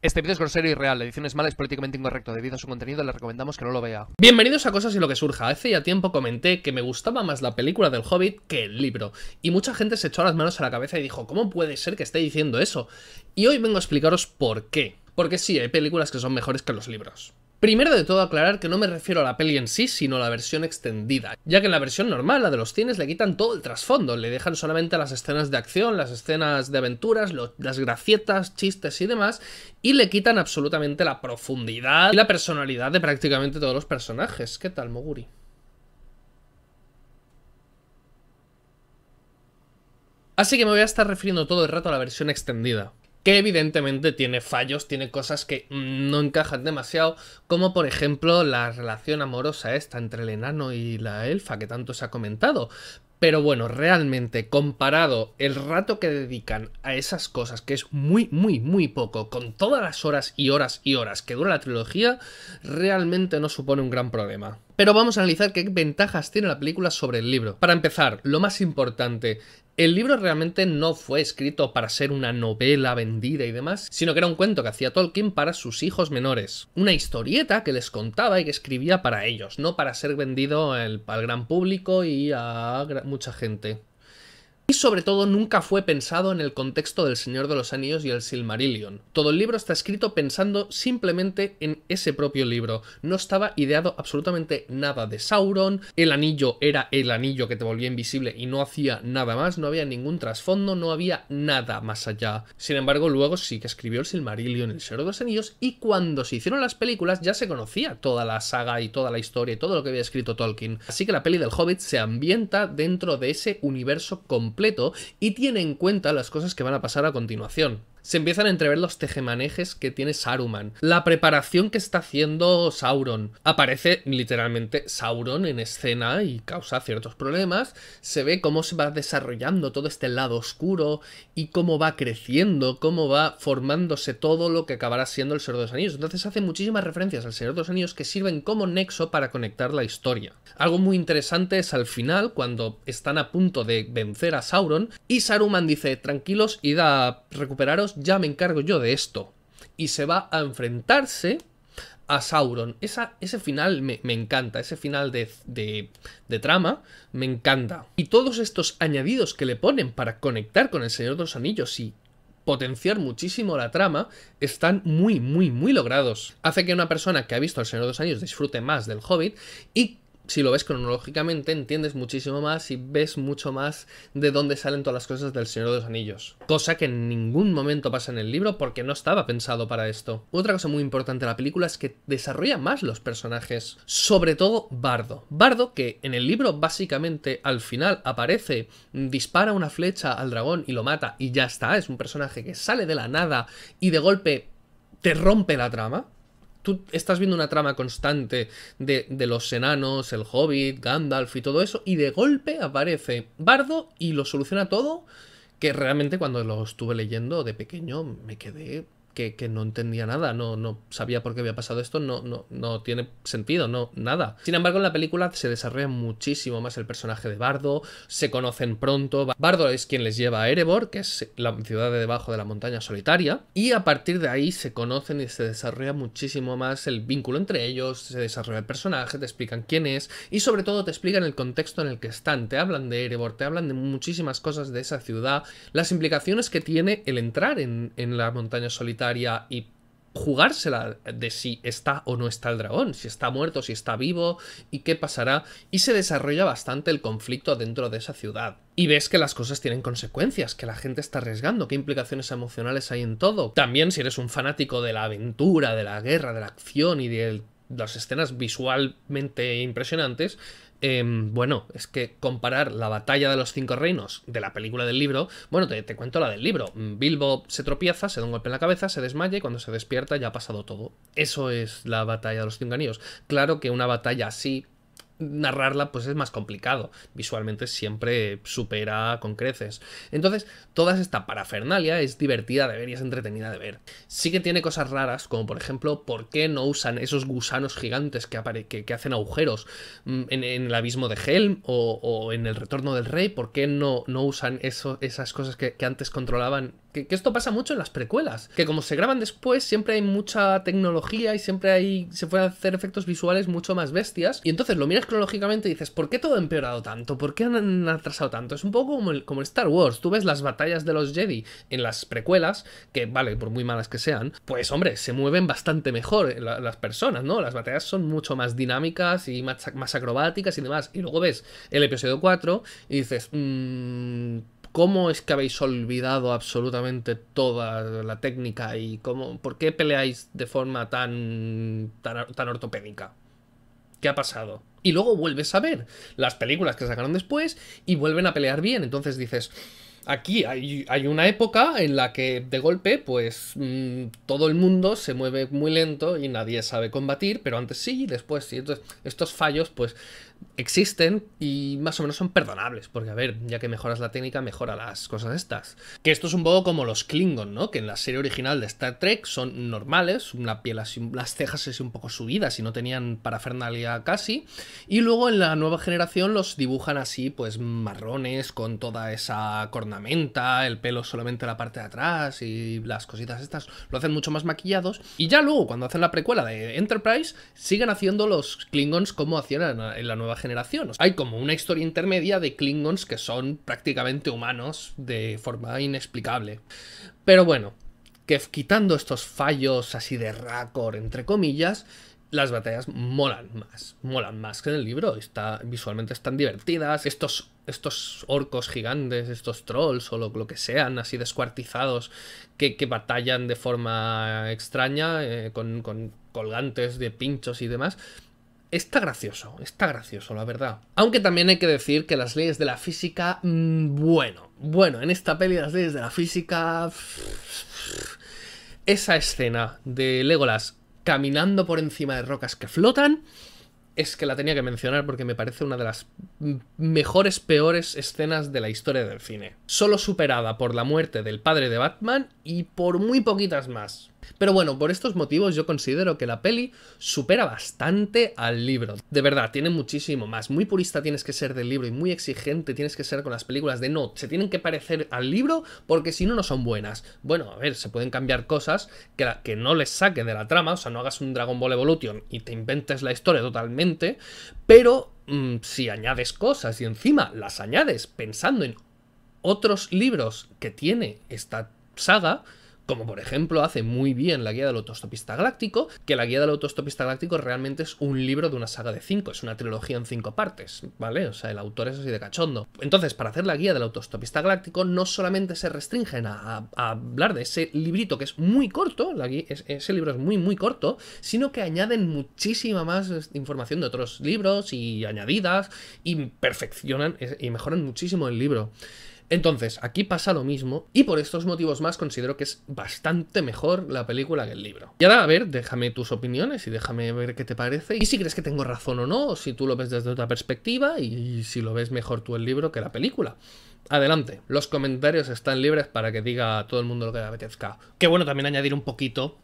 Este vídeo es grosero y real, la edición es mala, es políticamente incorrecto. Debido a su contenido le recomendamos que no lo vea. Bienvenidos a Cosas y lo que surja. Hace ya tiempo comenté que me gustaba más la película del Hobbit que el libro. Y mucha gente se echó las manos a la cabeza y dijo, ¿cómo puede ser que esté diciendo eso? Y hoy vengo a explicaros por qué. Porque sí, hay películas que son mejores que los libros. Primero de todo aclarar que no me refiero a la peli en sí, sino a la versión extendida, ya que en la versión normal, la de los cines, le quitan todo el trasfondo, le dejan solamente las escenas de acción, las escenas de aventuras, las gracietas, chistes y demás, y le quitan absolutamente la profundidad y la personalidad de prácticamente todos los personajes. ¿Qué tal, Moguri? Así que me voy a estar refiriendo todo el rato a la versión extendida, que evidentemente tiene fallos, tiene cosas que no encajan demasiado, como por ejemplo la relación amorosa esta entre el enano y la elfa que tanto se ha comentado. Pero bueno, realmente comparado el rato que dedican a esas cosas, que es muy poco, con todas las horas y horas y horas que dura la trilogía, realmente no supone un gran problema. Pero vamos a analizar qué ventajas tiene la película sobre el libro. Para empezar, lo más importante, el libro realmente no fue escrito para ser una novela vendida y demás, sino que era un cuento que hacía Tolkien para sus hijos menores. Una historieta que les contaba y que escribía para ellos, no para ser vendido al gran público y a mucha gente. Y sobre todo nunca fue pensado en el contexto del Señor de los Anillos y el Silmarillion. Todo el libro está escrito pensando simplemente en ese propio libro. No estaba ideado absolutamente nada de Sauron, el anillo era el anillo que te volvía invisible y no hacía nada más, no había ningún trasfondo, no había nada más allá. Sin embargo, luego sí que escribió el Silmarillion, el Señor de los Anillos, y cuando se hicieron las películas ya se conocía toda la saga y toda la historia y todo lo que había escrito Tolkien. Así que la peli del Hobbit se ambienta dentro de ese universo completo y tiene en cuenta las cosas que van a pasar a continuación. Se empiezan a entrever los tejemanejes que tiene Saruman, la preparación que está haciendo Sauron. Aparece literalmente Sauron en escena y causa ciertos problemas. Se ve cómo se va desarrollando todo este lado oscuro y cómo va creciendo, cómo va formándose todo lo que acabará siendo el Señor de los Anillos. Entonces hace muchísimas referencias al Señor de los Anillos que sirven como nexo para conectar la historia. Algo muy interesante es al final, cuando están a punto de vencer a Sauron y Saruman dice, tranquilos, id a recuperaros, ya me encargo yo de esto. Y se va a enfrentarse a Sauron. Ese final me encanta, ese final de trama me encanta. Y todos estos añadidos que le ponen para conectar con el Señor de los Anillos y potenciar muchísimo la trama están muy logrados. Hace que una persona que ha visto el Señor de los Anillos disfrute más del Hobbit y si lo ves cronológicamente, entiendes muchísimo más y ves mucho más de dónde salen todas las cosas del Señor de los Anillos. Cosa que en ningún momento pasa en el libro porque no estaba pensado para esto. Otra cosa muy importante de la película es que desarrolla más los personajes. Sobre todo Bardo. Bardo, que en el libro básicamente al final aparece, dispara una flecha al dragón y lo mata y ya está. Es un personaje que sale de la nada y de golpe te rompe la trama. Tú estás viendo una trama constante de los enanos, el Hobbit, Gandalf y todo eso, y de golpe aparece Bardo y lo soluciona todo, que realmente cuando lo estuve leyendo de pequeño me quedé que no entendía nada, no sabía por qué había pasado esto, no tiene sentido, nada. Sin embargo, en la película se desarrolla muchísimo más el personaje de Bardo, se conocen pronto. Bardo es quien les lleva a Erebor, que es la ciudad de debajo de la montaña solitaria, y a partir de ahí se conocen y se desarrolla muchísimo más el vínculo entre ellos, se desarrolla el personaje, te explican quién es, y sobre todo te explican el contexto en el que están, te hablan de Erebor, te hablan de muchísimas cosas de esa ciudad, las implicaciones que tiene el entrar en la montaña solitaria y jugársela de si está o no está el dragón, si está muerto, si está vivo y qué pasará, y se desarrolla bastante el conflicto dentro de esa ciudad. Y ves que las cosas tienen consecuencias, que la gente está arriesgando, qué implicaciones emocionales hay en todo. También si eres un fanático de la aventura, de la guerra, de la acción y de las escenas visualmente impresionantes, bueno, es que comparar la batalla de los 5 reinos de la película del libro, bueno, te cuento la del libro. Bilbo se tropieza, se da un golpe en la cabeza, se desmaya y cuando se despierta ya ha pasado todo. Eso es la batalla de los 5 anillos. Claro que una batalla así narrarla pues es más complicado. Visualmente siempre supera con creces. Entonces, toda esta parafernalia es divertida de ver y es entretenida de ver. Sí que tiene cosas raras, como por ejemplo, ¿por qué no usan esos gusanos gigantes que hacen agujeros en el abismo de Helm o en el retorno del rey? ¿Por qué no usan esas cosas que antes controlaban? Que esto pasa mucho en las precuelas, que como se graban después siempre hay mucha tecnología y se pueden hacer efectos visuales mucho más bestias, y entonces lo miras cronológicamente y dices, ¿por qué todo ha empeorado tanto? ¿Por qué han atrasado tanto? Es un poco como el Star Wars. Tú ves las batallas de los Jedi en las precuelas, que vale, por muy malas que sean, pues hombre, se mueven bastante mejor las personas, ¿no? Las batallas son mucho más dinámicas y más acrobáticas y demás, y luego ves el episodio 4 y dices, ¿cómo es que habéis olvidado absolutamente toda la técnica y por qué peleáis de forma tan ortopédica? ¿Qué ha pasado? Y luego vuelves a ver las películas que sacaron después y vuelven a pelear bien. Entonces dices, aquí hay una época en la que de golpe pues todo el mundo se mueve muy lento y nadie sabe combatir, pero antes sí y después sí. Entonces estos fallos pues existen y más o menos son perdonables, porque a ver, ya que mejoras la técnica, mejora las cosas estas. Que esto es un poco como los Klingon, ¿no? Que en la serie original de Star Trek son normales, una piel así, las cejas así un poco subidas y no tenían parafernalia casi, y luego en la nueva generación los dibujan así, pues marrones, con toda esa cornamenta, el pelo solamente la parte de atrás y las cositas estas, lo hacen mucho más maquillados, y ya luego cuando hacen la precuela de Enterprise, siguen haciendo los Klingons como hacían en la nueva generación. Hay como una historia intermedia de Klingons que son prácticamente humanos de forma inexplicable. Pero bueno, que quitando estos fallos así de racor, entre comillas, las batallas molan más que en el libro. Visualmente están divertidas. Estos orcos gigantes, estos trolls o lo que sean, así descuartizados, que batallan de forma extraña, con colgantes de pinchos y demás. Está gracioso, la verdad. Aunque también hay que decir que las leyes de la física, bueno, en esta peli las leyes de la física... Esa escena de Legolas caminando por encima de rocas que flotan, es que la tenía que mencionar porque me parece una de las peores escenas de la historia del cine. Solo superada por la muerte del padre de Batman y por muy poquitas más. Pero bueno, por estos motivos yo considero que la peli supera bastante al libro. De verdad, tiene muchísimo más. Muy purista tienes que ser del libro y muy exigente tienes que ser con las películas de no, se tienen que parecer al libro porque si no, no son buenas. Bueno, a ver, se pueden cambiar cosas que no les saquen de la trama, o sea, no hagas un Dragon Ball Evolution y te inventes la historia totalmente, pero si añades cosas y encima las añades pensando en otros libros que tiene esta saga, como por ejemplo hace muy bien la guía del autostopista galáctico, que la guía del autostopista galáctico realmente es un libro de una saga de 5, es una trilogía en 5 partes, ¿vale? O sea, el autor es así de cachondo. Entonces, para hacer la guía del autostopista galáctico no solamente se restringen a hablar de ese librito que es muy corto, ese libro es muy corto, sino que añaden muchísima más información de otros libros y añadidas y perfeccionan y mejoran muchísimo el libro. Entonces, aquí pasa lo mismo, y por estos motivos más considero que es bastante mejor la película que el libro. Y ahora, a ver, déjame tus opiniones y déjame ver qué te parece, y si crees que tengo razón o no, o si tú lo ves desde otra perspectiva, y si lo ves mejor tú el libro que la película. Adelante, los comentarios están libres para que diga a todo el mundo lo que le apetezca. Que bueno, también añadir un poquito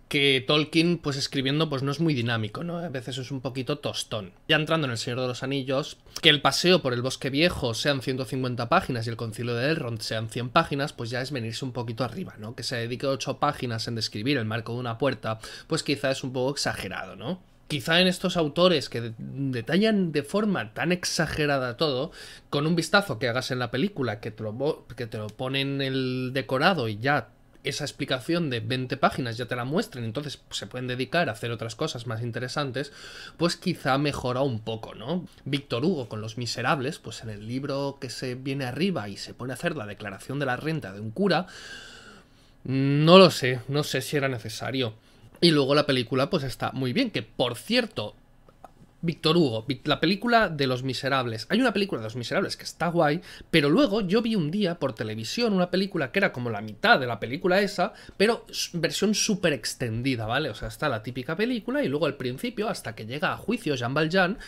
que Tolkien, pues escribiendo, pues no es muy dinámico, ¿no? A veces es un poquito tostón. Ya entrando en El Señor de los Anillos, que el paseo por el Bosque Viejo sean 150 páginas y el Concilio de Elrond sean 100 páginas, pues ya es venirse un poquito arriba, ¿no? Que se dedique 8 páginas en describir el marco de una puerta, pues quizá es un poco exagerado, ¿no? Quizá en estos autores que detallan de forma tan exagerada todo, con un vistazo que hagas en la película, que te lo ponen el decorado y ya esa explicación de 20 páginas ya te la muestren, entonces se pueden dedicar a hacer otras cosas más interesantes, pues quizá mejora un poco, ¿no? Víctor Hugo con Los Miserables, pues en el libro que se viene arriba y se pone a hacer la declaración de la renta de un cura, no lo sé, no sé si era necesario. Y luego la película pues está muy bien, que por cierto, Víctor Hugo, la película de Los Miserables. Hay una película de Los Miserables que está guay, pero luego yo vi un día por televisión una película que era como la mitad de la película esa, pero versión súper extendida, ¿vale? O sea, está la típica película y luego al principio, hasta que llega a juicio Jean Valjean,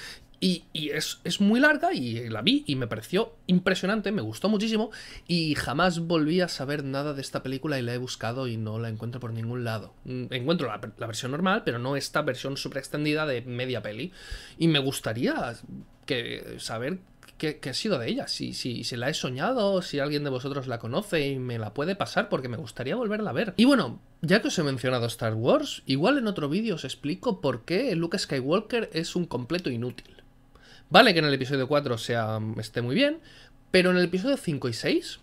Y es muy larga y la vi y me pareció impresionante, me gustó muchísimo y jamás volví a saber nada de esta película y la he buscado y no la encuentro por ningún lado. Encuentro la versión normal, pero no esta versión super extendida de media peli. Y me gustaría saber qué ha sido de ella, si la he soñado, si alguien de vosotros la conoce y me la puede pasar porque me gustaría volverla a ver. Y bueno, ya que os he mencionado Star Wars, igual en otro vídeo os explico por qué Luke Skywalker es un completo inútil. Vale que en el episodio 4 esté muy bien, pero en el episodio 5 y 6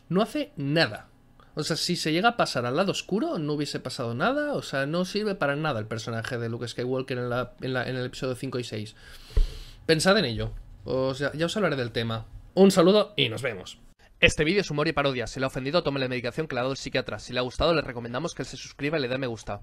no hace nada. O sea, si se llega a pasar al lado oscuro, no hubiese pasado nada. O sea, no sirve para nada el personaje de Luke Skywalker en el episodio 5 y 6. Pensad en ello. O sea, ya os hablaré del tema. Un saludo y nos vemos. Este vídeo es humor y parodia. Si le ha ofendido, tome la medicación que le ha dado el psiquiatra. Si le ha gustado, le recomendamos que se suscriba y le dé me gusta.